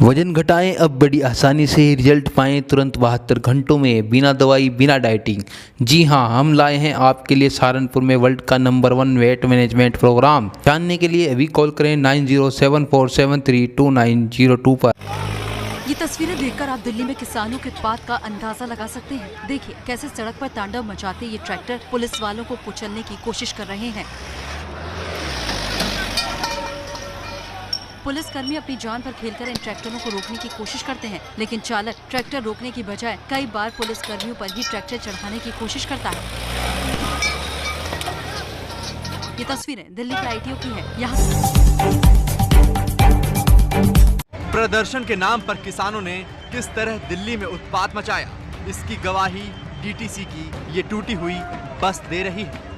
वजन घटाएं अब बड़ी आसानी से रिजल्ट पाएं तुरंत 72 घंटों में, बिना दवाई बिना डाइटिंग। जी हां, हम लाए हैं आपके लिए सहारनपुर में वर्ल्ड का नंबर 1 वेट मैनेजमेंट प्रोग्राम। जानने के लिए अभी कॉल करें 9074732902 पर। ये तस्वीरें देखकर आप दिल्ली में किसानों के उत्पात का अंदाजा लगा सकते हैं। देखिए कैसे सड़क पर तांडव मचाते ये ट्रैक्टर पुलिस वालों को कुचलने की कोशिश कर रहे हैं। पुलिसकर्मी अपनी जान पर खेलकर इन ट्रैक्टरों को रोकने की कोशिश करते हैं, लेकिन चालक ट्रैक्टर रोकने की बजाय कई बार पुलिसकर्मियों पर ही ट्रैक्टर चढ़ाने की कोशिश करता है। ये तस्वीरें दिल्ली के ITO की है। यहाँ प्रदर्शन के नाम पर किसानों ने किस तरह दिल्ली में उत्पात मचाया, इसकी गवाही DTC की ये टूटी हुई बस दे रही है।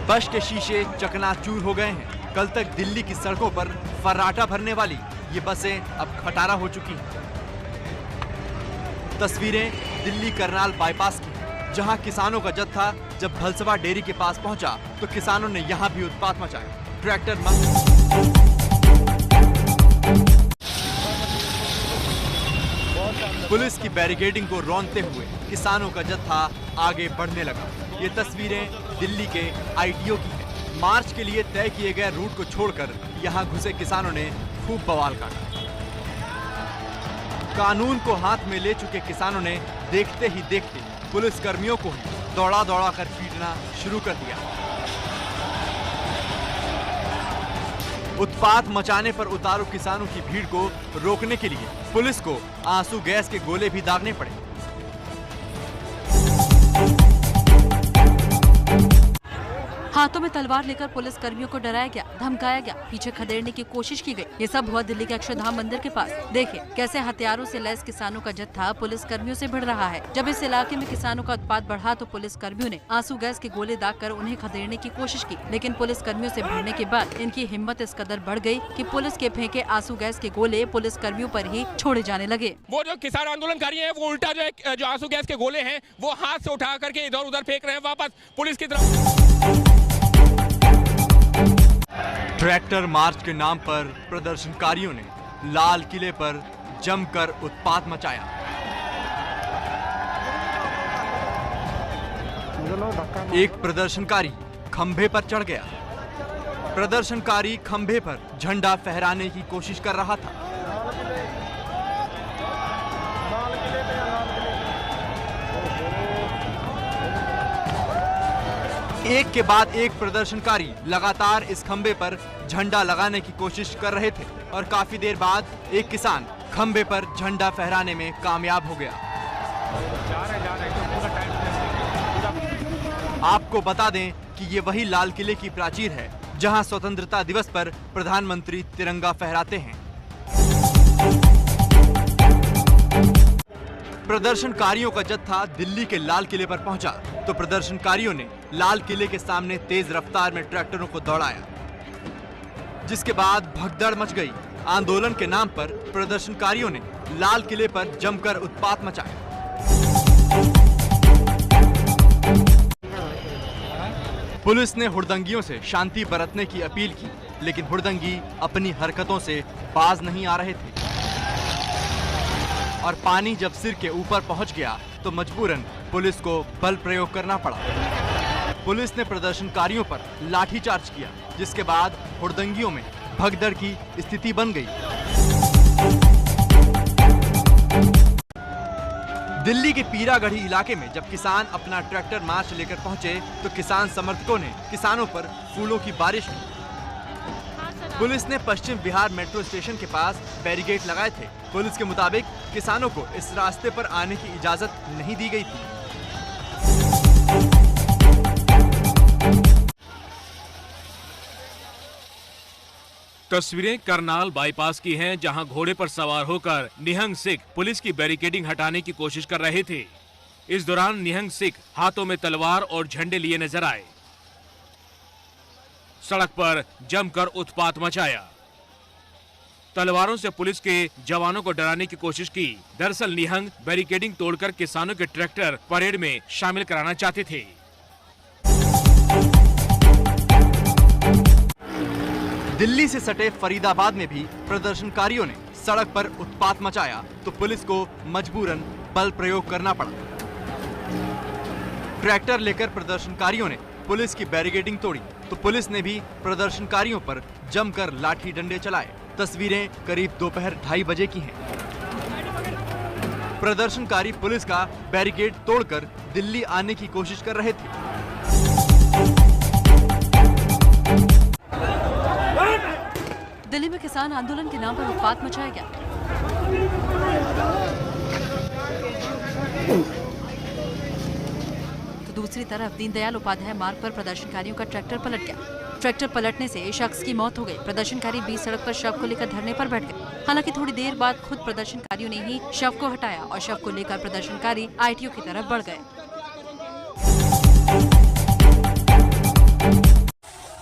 बस के शीशे चकनाचूर हो गए हैं। कल तक दिल्ली की सड़कों पर फर्राटा भरने वाली ये बसें अब खटारा हो चुकी हैं। तस्वीरें दिल्ली करनाल बाईपास की, जहां किसानों का जत्था जब भलसवा डेयरी के पास पहुंचा तो किसानों ने यहां भी उत्पात मचाया। ट्रैक्टर पुलिस की बैरिकेडिंग को रौंदते हुए किसानों का जत्था आगे बढ़ने लगा। ये तस्वीरें दिल्ली के ITO की है। मार्च के लिए तय किए गए रूट को छोड़कर यहां घुसे किसानों ने खूब बवाल काटा। कानून को हाथ में ले चुके किसानों ने देखते ही देखते पुलिसकर्मियों को ही दौड़ा दौड़ा कर पीटना शुरू कर दिया। उत्पात मचाने पर उतारू किसानों की भीड़ को रोकने के लिए पुलिस को आंसू गैस के गोले भी दागने पड़े। हाथों में तलवार लेकर पुलिस कर्मियों को डराया गया, धमकाया गया, पीछे खदेड़ने की कोशिश की गई। ये सब हुआ दिल्ली के अक्षरधाम मंदिर के पास। देखिए कैसे हथियारों से लैस किसानों का जत्था पुलिस कर्मियों से भिड़ रहा है। जब इस इलाके में किसानों का उत्पात बढ़ा तो पुलिस कर्मियों ने आंसू गैस के गोले दागकर उन्हें खदेड़ने की कोशिश की, लेकिन पुलिस कर्मियों से भिड़ने के बाद इनकी हिम्मत इस कदर बढ़ गयी कि पुलिस के फेंके आंसू गैस के गोले पुलिस कर्मियों पर ही छोड़े जाने लगे। वो जो किसान आंदोलनकारी है वो उल्टा जो आंसू गैस के गोले हैं वो हाथ से उठा करके इधर उधर फेंक रहे हैं वापस पुलिस की तरफ। ट्रैक्टर मार्च के नाम पर प्रदर्शनकारियों ने लाल किले पर जमकर उत्पात मचाया। एक प्रदर्शनकारी खंभे पर चढ़ गया। प्रदर्शनकारी खंभे पर झंडा फहराने की कोशिश कर रहा था। एक के बाद एक प्रदर्शनकारी लगातार इस खंबे पर झंडा लगाने की कोशिश कर रहे थे और काफी देर बाद एक किसान खंबे पर झंडा फहराने में कामयाब हो गया। आपको बता दें कि ये वही लाल किले की प्राचीर है जहां स्वतंत्रता दिवस पर प्रधानमंत्री तिरंगा फहराते हैं। प्रदर्शनकारियों का जत्था दिल्ली के लाल किले पर पहुंचा तो प्रदर्शनकारियों ने लाल किले के सामने तेज रफ्तार में ट्रैक्टरों को दौड़ाया, जिसके बाद भगदड़ मच गई। आंदोलन के नाम पर प्रदर्शनकारियों ने लाल किले पर जमकर उत्पात मचाया। पुलिस ने हुड़दंगियों से शांति बरतने की अपील की, लेकिन हुड़दंगी अपनी हरकतों से बाज नहीं आ रहे थे और पानी जब सिर के ऊपर पहुंच गया तो मजबूरन पुलिस को बल प्रयोग करना पड़ा। पुलिस ने प्रदर्शनकारियों पर लाठीचार्ज किया, जिसके बाद हुड़दंगियों में भगदड़ की स्थिति बन गई। दिल्ली के पीरागढ़ी इलाके में जब किसान अपना ट्रैक्टर मार्च लेकर पहुंचे तो किसान समर्थकों ने किसानों पर फूलों की बारिश की। पुलिस ने पश्चिम बिहार मेट्रो स्टेशन के पास बैरिकेड लगाए थे। पुलिस के मुताबिक किसानों को इस रास्ते पर आने की इजाजत नहीं दी गई थी। तस्वीरें करनाल बाईपास की हैं, जहां घोड़े पर सवार होकर निहंग सिख पुलिस की बैरिकेडिंग हटाने की कोशिश कर रहे थे। इस दौरान निहंग सिख हाथों में तलवार और झंडे लिए नजर आए। सड़क पर जमकर उत्पात मचाया। तलवारों से पुलिस के जवानों को डराने की कोशिश की। दरअसल निहंग बैरिकेडिंग तोड़कर किसानों के ट्रैक्टर परेड में शामिल कराना चाहते थे। दिल्ली से सटे फरीदाबाद में भी प्रदर्शनकारियों ने सड़क पर उत्पात मचाया तो पुलिस को मजबूरन बल प्रयोग करना पड़ा। ट्रैक्टर लेकर प्रदर्शनकारियों ने पुलिस की बैरिकेडिंग तोड़ी तो पुलिस ने भी प्रदर्शनकारियों पर जमकर लाठी डंडे चलाए। तस्वीरें करीब दोपहर 2:30 बजे की हैं। प्रदर्शनकारी पुलिस का बैरिकेड तोड़कर दिल्ली आने की कोशिश कर रहे थे। दिल्ली में किसान आंदोलन के नाम पर उत्पात मचाया गया। तो दूसरी तरफ दीनदयाल उपाध्याय मार्ग पर प्रदर्शनकारियों का ट्रैक्टर पलट गया। ट्रैक्टर पलटने से शख्स की मौत हो गई। प्रदर्शनकारी बीच सड़क पर शव को लेकर धरने पर बैठ गए। हालांकि थोड़ी देर बाद खुद प्रदर्शनकारियों ने ही शव को हटाया और शव को लेकर प्रदर्शनकारी आईटीओ की तरफ बढ़ गए।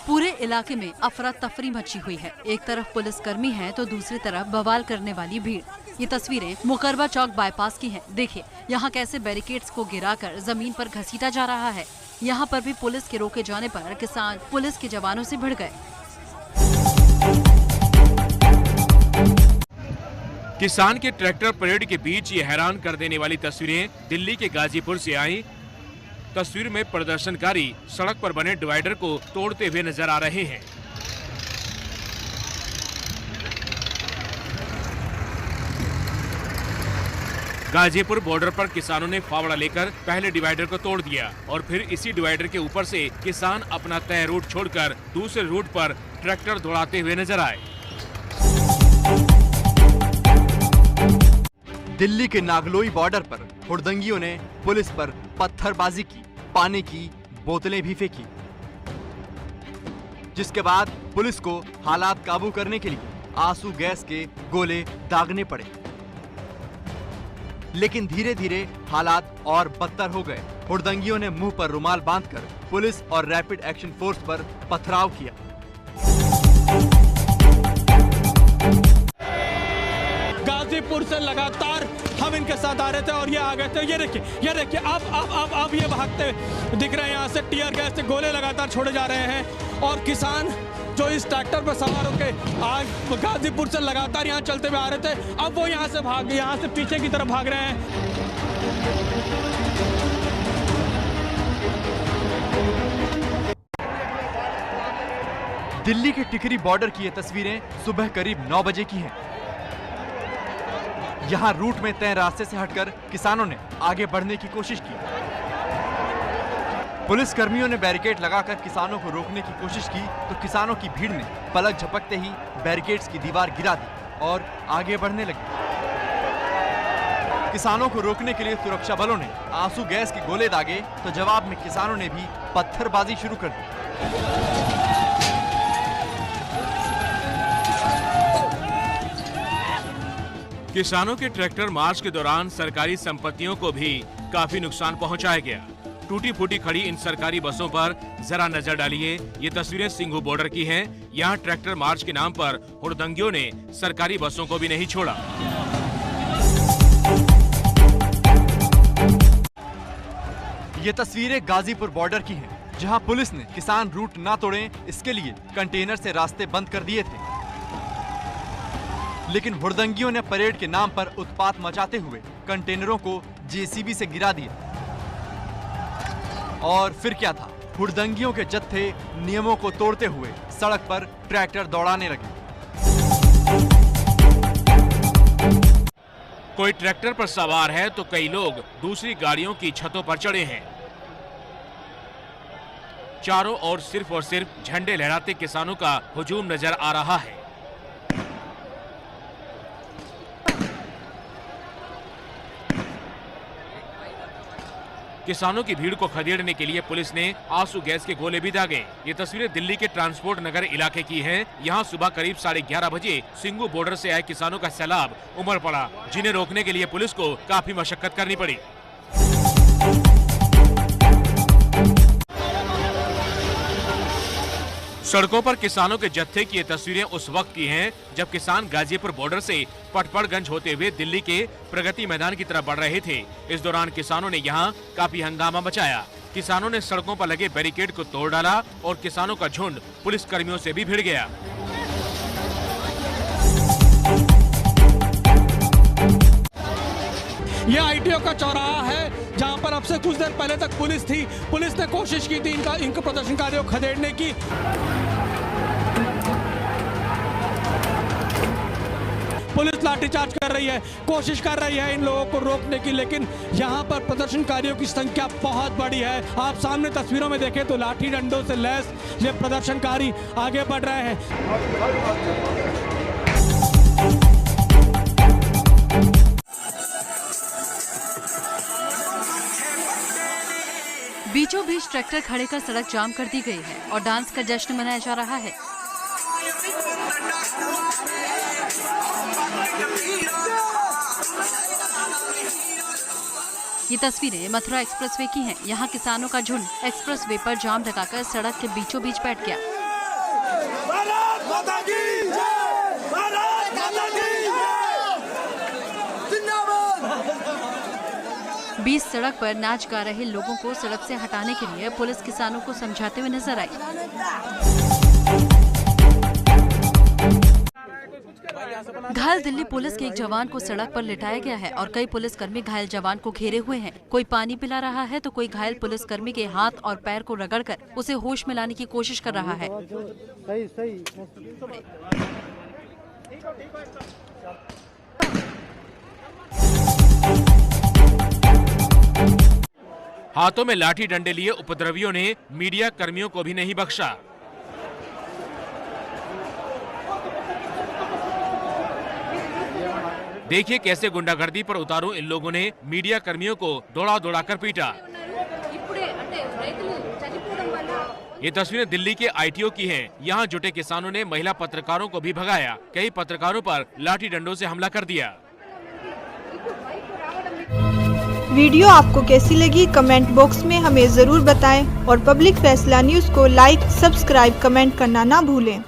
पूरे इलाके में अफरा तफरी मची हुई है। एक तरफ पुलिसकर्मी है तो दूसरी तरफ बवाल करने वाली भीड़। ये तस्वीरें मुकरबा चौक बाईपास की हैं। देखिए यहाँ कैसे बैरिकेड्स को गिराकर जमीन पर घसीटा जा रहा है। यहाँ पर भी पुलिस के रोके जाने पर किसान पुलिस के जवानों से भिड़ गए। किसान के ट्रैक्टर परेड के बीच ये हैरान कर देने वाली तस्वीरें दिल्ली के गाजीपुर से आई। तस्वीर में प्रदर्शनकारी सड़क पर बने डिवाइडर को तोड़ते हुए नजर आ रहे हैं। गाजीपुर बॉर्डर पर किसानों ने फावड़ा लेकर पहले डिवाइडर को तोड़ दिया और फिर इसी डिवाइडर के ऊपर से किसान अपना तय रूट छोड़कर दूसरे रूट पर ट्रैक्टर दौड़ाते हुए नजर आए। दिल्ली के नागलोई बॉर्डर पर हुड़दंगियों ने पुलिस पर पत्थरबाजी की, पानी की बोतलें भी फेंकी, जिसके बाद पुलिस को हालात काबू करने के लिए आंसू गैस के गोले दागने पड़े। लेकिन धीरे धीरे हालात और बदतर हो गए। हुड़दंगियों ने मुंह पर रुमाल बांधकर पुलिस और रैपिड एक्शन फोर्स पर पथराव किया। गाजीपुर से लगातार हम इनके साथ आ रहे थे और ये आ गए थे। ये देखिए अब ये भागते दिख रहे हैं। यहाँ से टीयर गैस से गोले लगातार छोड़े जा रहे हैं और किसान जो इस ट्रैक्टर पर सवार होकर आज गाजीपुर से लगातार यहाँ चलते हुए आ रहे थे, अब वो यहाँ से पीछे की तरफ भाग रहे हैं। दिल्ली के टिकरी बॉर्डर की ये तस्वीरें सुबह करीब 9 बजे की हैं। यहाँ रूट में तय रास्ते से हटकर किसानों ने आगे बढ़ने की कोशिश की। पुलिस कर्मियों ने बैरिकेड लगाकर किसानों को रोकने की कोशिश की तो किसानों की भीड़ ने पलक झपकते ही बैरिकेड्स की दीवार गिरा दी और आगे बढ़ने लगे। किसानों को रोकने के लिए सुरक्षा बलों ने आंसू गैस के गोले दागे तो जवाब में किसानों ने भी पत्थरबाजी शुरू कर दी। किसानों के ट्रैक्टर मार्च के दौरान सरकारी संपत्तियों को भी काफी नुकसान पहुंचाया गया। टूटी फूटी खड़ी इन सरकारी बसों पर जरा नजर डालिए। ये तस्वीरें सिंघू बॉर्डर की हैं। यहाँ ट्रैक्टर मार्च के नाम पर हुड़दंगियों ने सरकारी बसों को भी नहीं छोड़ा। ये तस्वीरें गाजीपुर बॉर्डर की हैं, जहां पुलिस ने किसान रूट ना तोड़ें इसके लिए कंटेनर से रास्ते बंद कर दिए थे। लेकिन हुड़दंगियों ने परेड के नाम पर उत्पात मचाते हुए कंटेनरों को जेसीबी से गिरा दिया। और फिर क्या था, हुड़दंगियों के जत्थे नियमों को तोड़ते हुए सड़क पर ट्रैक्टर दौड़ाने लगे। कोई ट्रैक्टर पर सवार है तो कई लोग दूसरी गाड़ियों की छतों पर चढ़े हैं। चारों ओर सिर्फ और सिर्फ झंडे लहराते किसानों का हुजूम नजर आ रहा है। किसानों की भीड़ को खदेड़ने के लिए पुलिस ने आंसू गैस के गोले भी दागे। ये तस्वीरें दिल्ली के ट्रांसपोर्ट नगर इलाके की हैं। यहाँ सुबह करीब 11:30 बजे सिंघू बॉर्डर से आए किसानों का सैलाब उमड़ पड़ा, जिन्हें रोकने के लिए पुलिस को काफी मशक्कत करनी पड़ी। सड़कों पर किसानों के जत्थे की ये तस्वीरें उस वक्त की हैं जब किसान गाजीपुर बॉर्डर से पटपड़गंज होते हुए दिल्ली के प्रगति मैदान की तरफ बढ़ रहे थे। इस दौरान किसानों ने यहाँ काफी हंगामा मचाया। किसानों ने सड़कों पर लगे बैरिकेड को तोड़ डाला और किसानों का झुंड पुलिस कर्मियों से भी भिड़ गया। ये आईटीओ का चौराहा है जहां पर अब से कुछ देर पहले तक पुलिस थी। पुलिस ने कोशिश की थी इनको प्रदर्शनकारियों को खदेड़ने की। पुलिस लाठीचार्ज कर रही है, कोशिश कर रही है इन लोगों को रोकने की, लेकिन यहाँ पर प्रदर्शनकारियों की संख्या बहुत बड़ी है। आप सामने तस्वीरों में देखें तो लाठी डंडों से लैस ये प्रदर्शनकारी आगे बढ़ रहे हैं। बीचों बीच ट्रैक्टर खड़े कर सड़क जाम कर दी गई है और डांस का जश्न मनाया जा रहा है। ये तस्वीरें मथुरा एक्सप्रेसवे की हैं। यहाँ किसानों का झुंड एक्सप्रेसवे पर जाम लगाकर सड़क के बीचों बीच बैठ गया। भारत माता की जय! भारत माता की जय! जिंदाबाद! बीच सड़क पर नाच गा रहे लोगों को सड़क से हटाने के लिए पुलिस किसानों को समझाते हुए नजर आई। घायल दिल्ली पुलिस के एक जवान को सड़क पर लिटाया गया है और कई पुलिसकर्मी घायल जवान को घेरे हुए हैं। कोई पानी पिला रहा है तो कोई घायल पुलिसकर्मी के हाथ और पैर को रगड़कर उसे होश में लाने की कोशिश कर रहा है। हाथों में लाठी डंडे लिए उपद्रवियों ने मीडिया कर्मियों को भी नहीं बख्शा। देखिए कैसे गुंडागर्दी पर उतारू इन लोगों ने मीडिया कर्मियों को दौड़ा दौड़ा कर पीटा। ये तस्वीरें दिल्ली के आईटीओ की हैं। यहाँ जुटे किसानों ने महिला पत्रकारों को भी भगाया। कई पत्रकारों पर लाठी डंडों से हमला कर दिया। वीडियो आपको कैसी लगी कमेंट बॉक्स में हमें जरूर बताएं और पब्लिक फैसला न्यूज़ को लाइक, सब्सक्राइब, कमेंट करना ना भूलें।